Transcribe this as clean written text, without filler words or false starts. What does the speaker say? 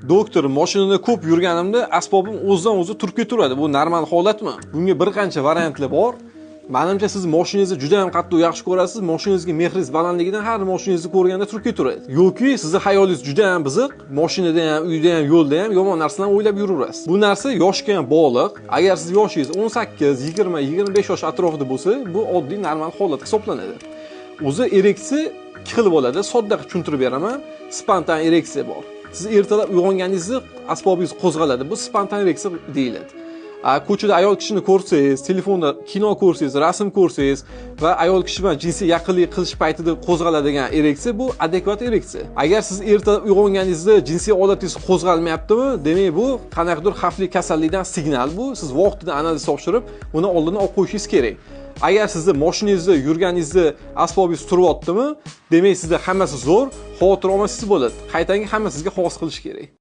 Doktor, mashinada ko'p yurganimda asbobim o'zidan o'zi turib ketaveradi. Bu normal holatmi? Bunga bir qancha variantlar bor. Menimcha siz mashinangizni juda ham qattiq yaxshi ko'rasiz, mashinangizga mehringiz balandligidan har mashinangizni ko'rganda turib ketaveradi. Yoki sizning hayolingiz juda ham biziq, mashinada ham, uyda ham, yo'lda ham yomon narsalarni o'ylab yuraverasiz. Bu narsa yoshga ham bog'liq. Agar siz yoshingiz 18, 20, 25 yosh atrofida bo'lsa, bu oddiy normal holat hisoblanadi. O'zi ereksiya ikki xil bo'ladi. Sodda tushuntirib beraman. Spontan ereksiya bor. Siz ertalab uyg'onganingizda asbobingiz qo'zg'aladi. Bu spontan ereksiya deyiladi. Ko'chada ayol kishini ko'rsangiz, telefonda kino ko'rsangiz, rasm ko'rsangiz va ayol kishi bilan jinsiy yaqinlik qilish paytida qo'zg'aladigan ereksiya bu adekvat ereksiya. Agar siz ertalab uyg'onganingizda jinsiy odatingiz qo'zg'almayaptimi, demak bu qanaqadir xavfli kasallikdan signal bu. Siz vaqtida analiz topshirib, uni oldini olib qo'yishingiz kerak. Agar sizni mashinangizda yurganingizda asbobingiz turyaptimi, demak sizda hammasi zo'r, xavotir olmasangiz bo'ladi. Qaytanga hamma sizga xos qilish kerak.